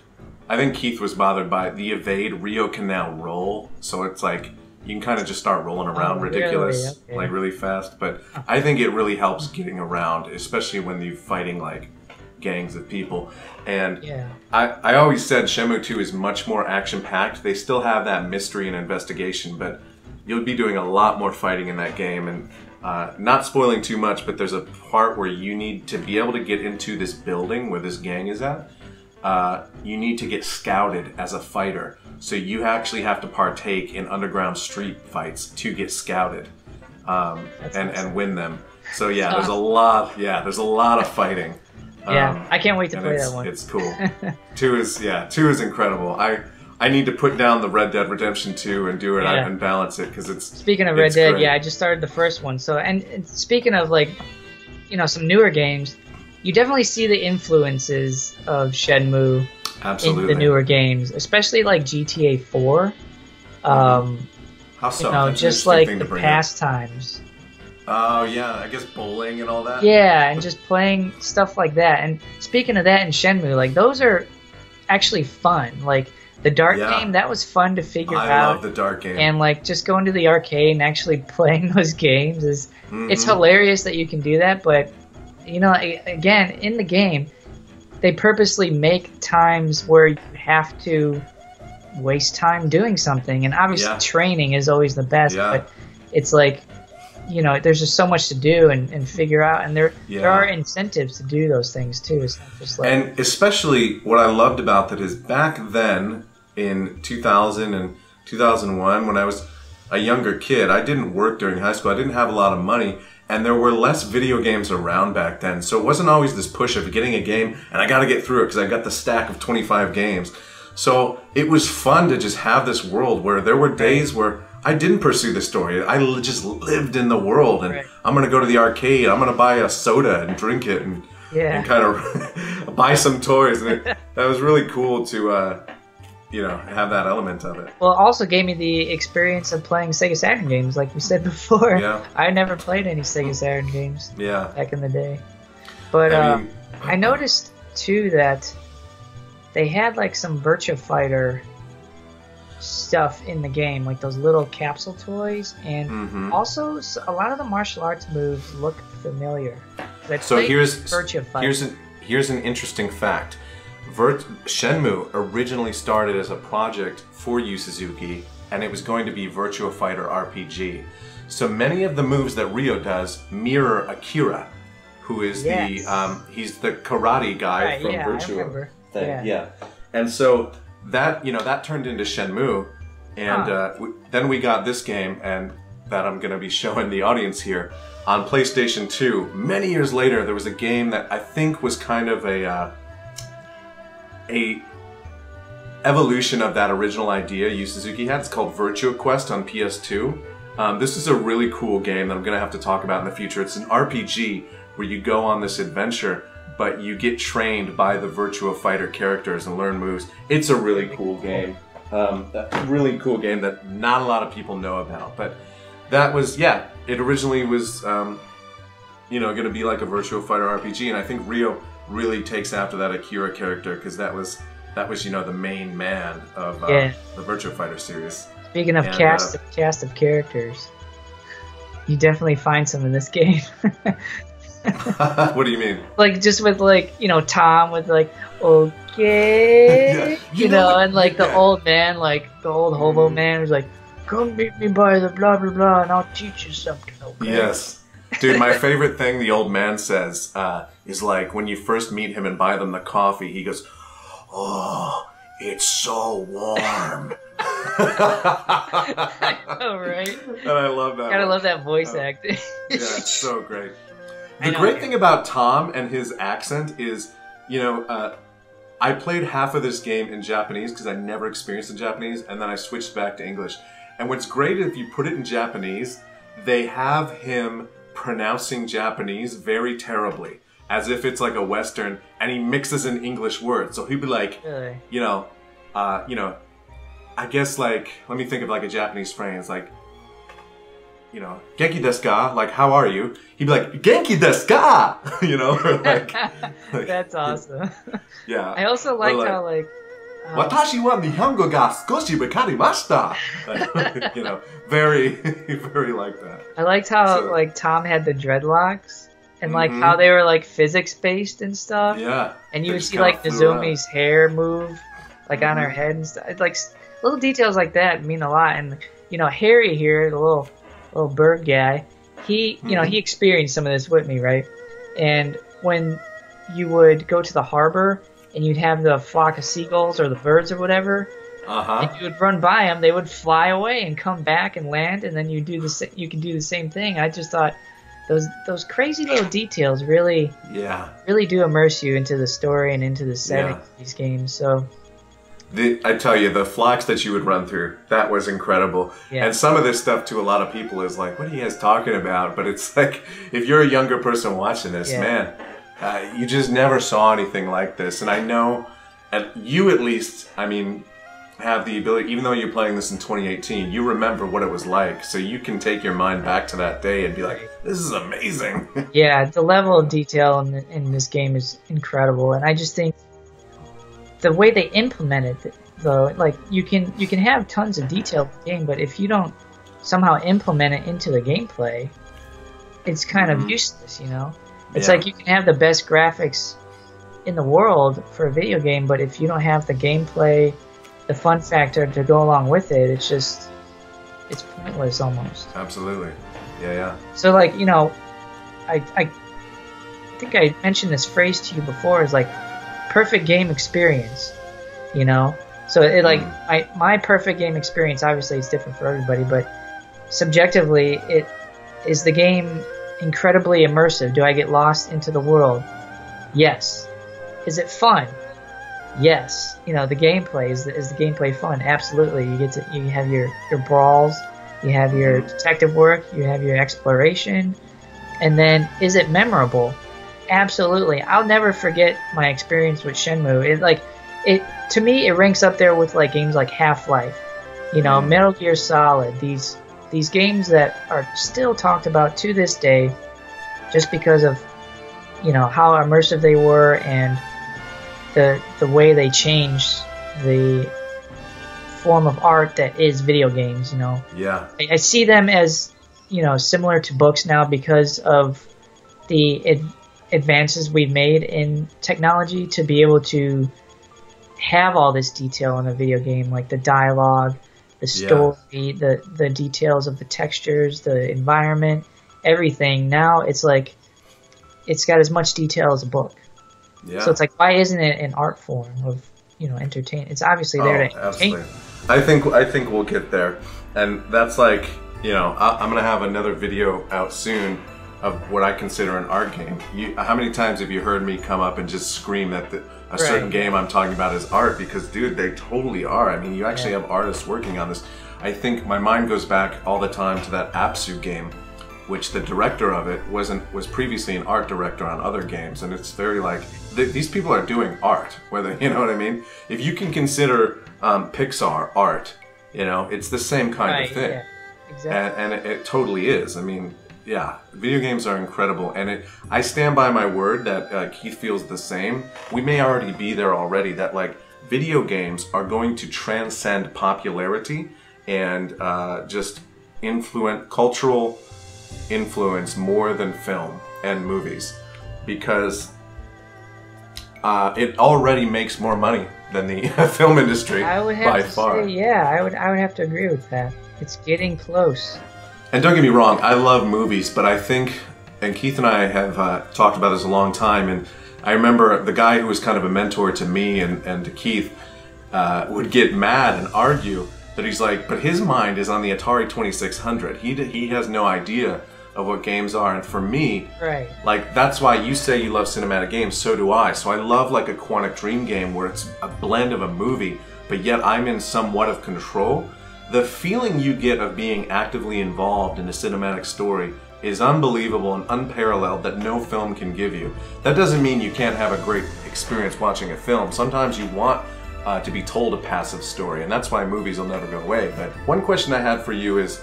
I think Keith was bothered by the evade. Ryo can now roll, so it's like you can kind of just start rolling around ridiculous, like really fast. But I think it really helps getting around, especially when you're fighting like gangs of people. And I always said Shenmue 2 is much more action-packed. They still have that mystery and investigation, but you'll be doing a lot more fighting in that game. And not spoiling too much, but there's a part where you need to be able to get into this building where this gang is at. You need to get scouted as a fighter. So you actually have to partake in underground street fights to get scouted and win them. So yeah, there's a lot. Yeah, there's a lot of fighting. I can't wait to play that one. It's cool. 2 is incredible. I need to put down the Red Dead Redemption 2 and do it and balance it because it's. Speaking of Red Dead, I just started the first one. So and speaking of like, some newer games, you definitely see the influences of Shenmue in the newer games, especially like GTA 4. How so? Just like the pastimes. Oh yeah, I guess bowling and all that. Yeah, and just playing stuff like that. And speaking of that in Shenmue, like those are actually fun. Like the dart game, that was fun to figure out. I love the dart game. And like just going to the arcade and actually playing those games is it's hilarious that you can do that. But again, in the game, they purposely make times where you have to waste time doing something. And obviously training is always the best, but it's like, there's just so much to do and figure out, and there are incentives to do those things too. It's not just like, and especially what I loved about that is back then in 2000 and 2001, when I was a younger kid, I didn't work during high school. I didn't have a lot of money, and there were less video games around back then. So it wasn't always this push of getting a game and I got to get through it because I got the stack of 25 games. So it was fun to just have this world where there were days where I didn't pursue the story. I just lived in the world, and I'm going to go to the arcade. I'm going to buy a soda and drink it and kind of buy some toys. And that was really cool to you know, have that element of it. Well, it also gave me the experience of playing Sega Saturn games, like we said before. Yeah. I never played any Sega Saturn games back in the day. But I noticed, too, that they had, like, some Virtua Fighter stuff in the game, like those little capsule toys, and also a lot of the martial arts moves look familiar. So here's an interesting fact. Shenmue originally started as a project for Yu Suzuki, and it was going to be Virtua Fighter RPG. So many of the moves that Ryo does mirror Akira, who is he's the karate guy from Virtua thing. Yeah. And so that, you know, that turned into Shenmue, and then we got this game, and that I'm going to be showing the audience here on PlayStation 2. Many years later, there was a game that I think was kind of a evolution of that original idea Yu Suzuki had. It's called Virtua Quest on PS2. This is a really cool game that I'm going to have to talk about in the future. It's an RPG where you go on this adventure, but you get trained by the Virtua Fighter characters and learn moves. It's a really cool game. A really cool game that not a lot of people know about. But that was, it originally was, you know, going to be like a Virtua Fighter RPG, and I think Ryo really takes after that Akira character, because that was, you know, the main man of the Virtua Fighter series. Speaking of cast of characters, you definitely find some in this game. What do you mean? Like, just with, like, you know, Tom with, like, okay, you know, and, like, the old man, like, the old hobo man who's like, come meet me by the blah, blah, blah, and I'll teach you something, okay? Yes. Dude, my favorite thing the old man says is, like, when you first meet him and buy them the coffee, he goes, oh, it's so warm. I know, right? And I love that. Gotta love that voice acting. Yeah, it's so great. The great thing about Tom and his accent is, you know, I played half of this game in Japanese because I never experienced in Japanese, and then I switched back to English. And what's great is if you put it in Japanese, they have him pronouncing Japanese very terribly, as if it's like a Western, and he mixes in English words. So he'd be like, you know, I guess, like, let me think of like a Japanese phrase, like, you know, Genki desu ka? Like, how are you? He'd be like, Genki desu ka? You know? Or like, that's awesome. Yeah. I also liked how, like, Watashi wa Nihongo ga skoshi wakarimashita. You know, very, very like that. I liked how, like, Tom had the dreadlocks, and, like, how they were, like, physics-based and stuff. Yeah. And you would see, like, Nozomi's hair move, like, on her head and stuff. It's, like, little details like that mean a lot. And, you know, Harry here, the little bird guy, he, you know, he experienced some of this with me, right? And when you would go to the harbor and you'd have the flock of seagulls or the birds or whatever, and you would run by them, they would fly away and come back and land, and then you can do the same thing. I just thought those crazy little details really do immerse you into the story and into the setting of these games. So I tell you, the flocks that you would run through, that was incredible. Yeah. And some of this stuff to a lot of people is like, what are you guys talking about? But it's like, if you're a younger person watching this, man, you just never saw anything like this. And I know, you at least, I mean, have the ability, even though you're playing this in 2018, you remember what it was like. So you can take your mind back to that day and be like, this is amazing. Yeah, the level of detail in this game is incredible. And I just think the way they implement it, though, like, you can have tons of detail in the game, but if you don't somehow implement it into the gameplay, it's kind of useless, you know? It's like you can have the best graphics in the world for a video game, but if you don't have the gameplay, the fun factor to go along with it, it's pointless almost. Absolutely. Yeah. So, like, you know, I think I mentioned this phrase to you before, is like, perfect game experience, you know? So it, like, my perfect game experience, obviously it's different for everybody, but subjectively, it is the game incredibly immersive. Do I get lost into the world? Yes. Is it fun? Yes. You know, the gameplay is the gameplay fun? Absolutely. You have your brawls, you have your detective work, you have your exploration, and then is it memorable? Absolutely. I'll never forget my experience with Shenmue. to me it ranks up there with like games like Half-Life, you know, Metal Gear Solid. These games that are still talked about to this day, just because of, you know, how immersive they were and the way they changed the form of art that is video games, you know. Yeah. I see them as, you know, similar to books now because of the advances we've made in technology to be able to have all this detail in a video game, like the dialogue, the story, the details of the textures, the environment, everything. Now it's like it's got as much detail as a book. Yeah. So it's like, why isn't it an art form of, you know, entertainment? It's obviously there to entertain. Absolutely. I think we'll get there, and that's like, you know, I'm gonna have another video out soon of what I consider an art game. How many times have you heard me come up and just scream that a certain game I'm talking about is art? Because, dude, they totally are. I mean, you actually have artists working on this. I think my mind goes back all the time to that Apsu game, which the director of it was previously an art director on other games, and it's very like, these people are doing art, whether, you know what I mean? If you can consider Pixar art, you know, it's the same kind of thing. Yeah, exactly. And it totally is. I mean, yeah, video games are incredible, and I stand by my word that Keith feels the same. We may already be there already, that like video games are going to transcend popularity and just cultural influence more than film and movies, because it already makes more money than the film industry by far. I would have to agree with that. It's getting close. And don't get me wrong, I love movies, but I think, and Keith and I have talked about this a long time, and I remember the guy who was kind of a mentor to me and to Keith would get mad and argue that he's like, but his mind is on the Atari 2600. He has no idea of what games are, and for me, like, that's why you say you love cinematic games, so do I. So I love like a Quantic Dream game where it's a blend of a movie, but yet I'm in somewhat of control. The feeling you get of being actively involved in a cinematic story is unbelievable and unparalleled that no film can give you. That doesn't mean you can't have a great experience watching a film. Sometimes you want to be told a passive story, and that's why movies will never go away. But one question I had for you is,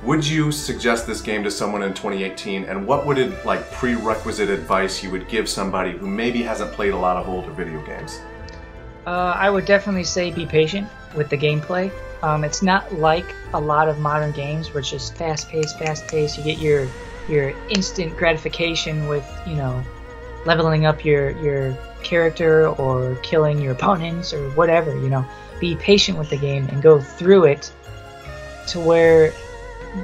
would you suggest this game to someone in 2018, and what would it, like, prerequisite advice you would give somebody who maybe hasn't played a lot of older video games? I would definitely say be patient with the gameplay. It's not like a lot of modern games where it's just fast-paced. You get your instant gratification with, you know, leveling up your character or killing your opponents or whatever, you know. Be patient with the game and go through it to where,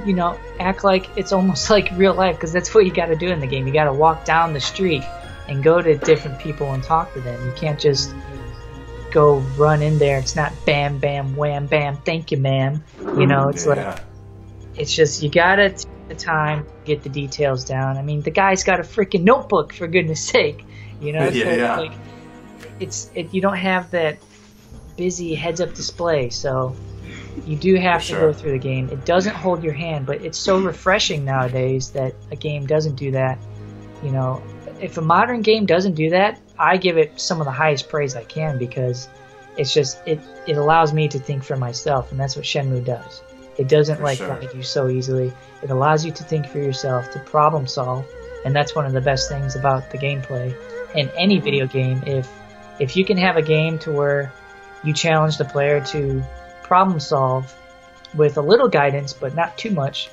you know, act like it's almost like real life, because that's what you got to do in the game. You got to walk down the street and go to different people and talk to them. You can't just go run in there. It's not bam, bam, wham, bam, thank you, ma'am. You know, it's like, it's just, you gotta take the time to get the details down. I mean, the guy's got a freaking notebook, for goodness sake. You know, like, you don't have that busy heads-up display, so you do have to go through the game. It doesn't hold your hand, but it's so refreshing nowadays that a game doesn't do that. You know, if a modern game doesn't do that, I give it some of the highest praise I can, because it's just, it allows me to think for myself, and that's what Shenmue does. It doesn't guide you so easily. It allows you to think for yourself, to problem solve, and that's one of the best things about the gameplay in any video game. If you can have a game to where you challenge the player to problem solve with a little guidance but not too much,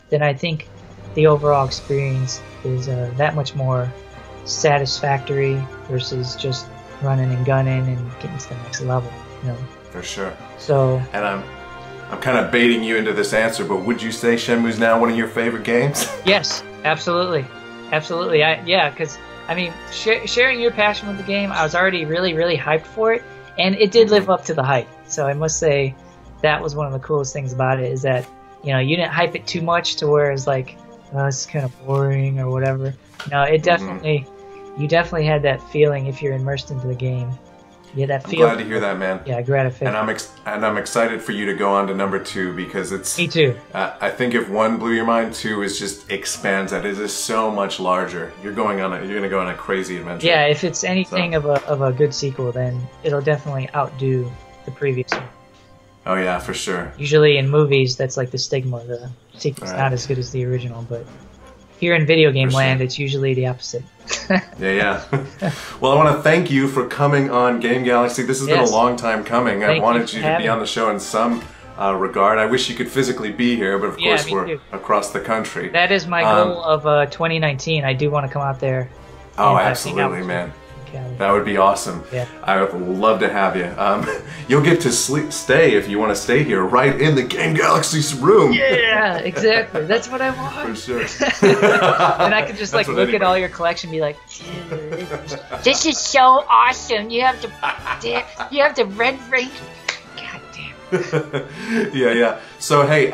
then I think the overall experience is that much more satisfactory versus just running and gunning and getting to the next level, you know. For sure. So, and I'm kind of baiting you into this answer, but would you say Shenmue's now one of your favorite games? Yes, absolutely. Yeah, because I mean, sharing your passion with the game, I was already really, really hyped for it, and it did live up to the hype. So I must say that was one of the coolest things about it, is that, you know, you didn't hype it too much to where it's like, oh, it's kind of boring or whatever. No, it definitely, you definitely had that feeling if you're immersed into the game. Yeah, that I'm feel. glad to hear that, man. Yeah, gratification. And I'm excited for you to go on to number 2 because it's. Me too. I think if 1 blew your mind, 2 is just expands that. It is so much larger. You're going to go on a crazy adventure. Yeah, if it's anything of a good sequel, then it'll definitely outdo the previous one. Oh yeah, for sure. Usually in movies, that's like the stigma. The sequel's not as good as the original, but here in video game land, it's usually the opposite. Yeah. Well, I want to thank you for coming on Game Galaxy. This has been a long time coming. I wanted you to be on the show in some regard. I wish you could physically be here, but of course we're across the country. That is my goal of 2019. I do want to come out there. Oh, absolutely, man. That would be awesome. Yeah. I would love to have you. You'll get to stay if you want to stay here, right in the Game Galaxy's room. Yeah, exactly. That's what I want. For sure. And I could just like look at all your collection and be like, dude, this is so awesome. You have the red ring. God damn. Yeah. So hey,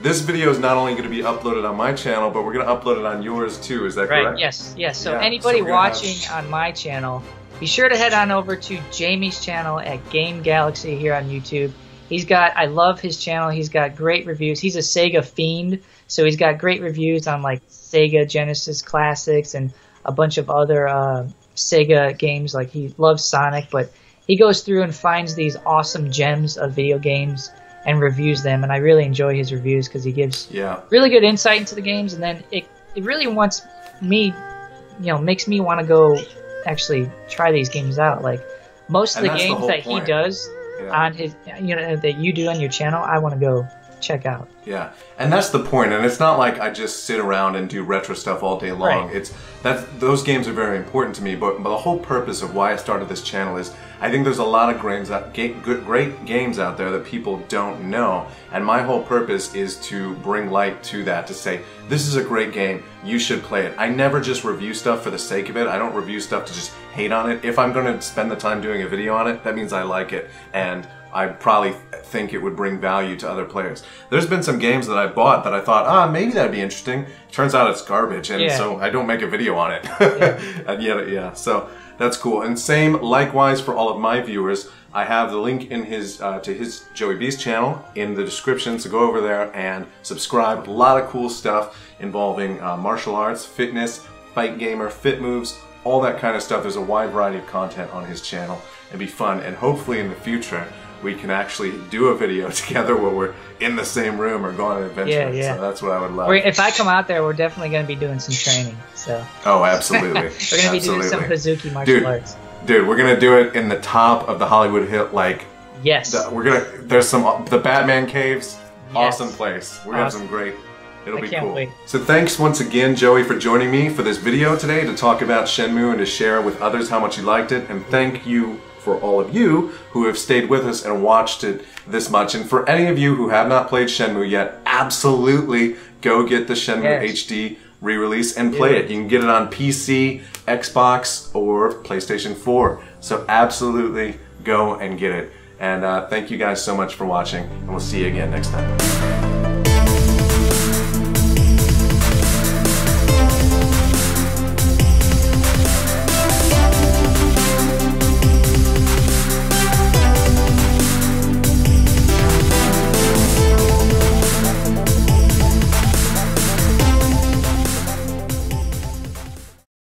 this video is not only going to be uploaded on my channel, but we're going to upload it on yours too. Is that correct? Right. Yes. So anybody watching on my channel, be sure to head on over to Jamie's channel at Game Galaxy here on YouTube. I love his channel. He's got great reviews. He's a Sega fiend, so he's got great reviews on like Sega Genesis classics and a bunch of other Sega games. Like he loves Sonic, but he goes through and finds these awesome gems of video games and reviews them, and I really enjoy his reviews because he gives really good insight into the games, and then it really wants me, makes me want to go actually try these games out. Like most of the games that he does on his, that you do on your channel, I want to go check out. Yeah, and that's the point, and it's not like I just sit around and do retro stuff all day long. Right. Those games are very important to me, but the whole purpose of why I started this channel is I think there's a lot of great games out there that people don't know, and my whole purpose is to bring light to that, to say, this is a great game, you should play it. I never just review stuff for the sake of it. I don't review stuff to just hate on it. If I'm going to spend the time doing a video on it, that means I like it, and I probably think it would bring value to other players. There's been some games that I bought that I thought, maybe that'd be interesting. Turns out it's garbage, and so I don't make a video on it. And so that's cool. And same, likewise, for all of my viewers. I have the link in his to his Joey B's channel in the description, so go over there and subscribe. A lot of cool stuff involving martial arts, fitness, fight gamer, fit moves, all that kind of stuff. There's a wide variety of content on his channel. It'd be fun, and hopefully in the future we can actually do a video together where we're in the same room or go on an adventure. So that's what I would love. If I come out there, we're definitely going to be doing some training. So. Oh, absolutely. We're going to be doing some Hazuki martial arts. Dude, we're going to do it in the top of the Hollywood Hill, like. Yes. There's the Batman caves. Yes. Awesome place. We're going to have some great. It'll be cool. Wait. So thanks once again, Joey, for joining me for this video today to talk about Shenmue and to share with others how much you liked it. And thank you for all of you who have stayed with us and watched it this much. And for any of you who have not played Shenmue yet, absolutely go get the Shenmue HD re-release and play it. You can get it on PC, Xbox, or PlayStation 4. So absolutely go and get it. And thank you guys so much for watching, and we'll see you again next time.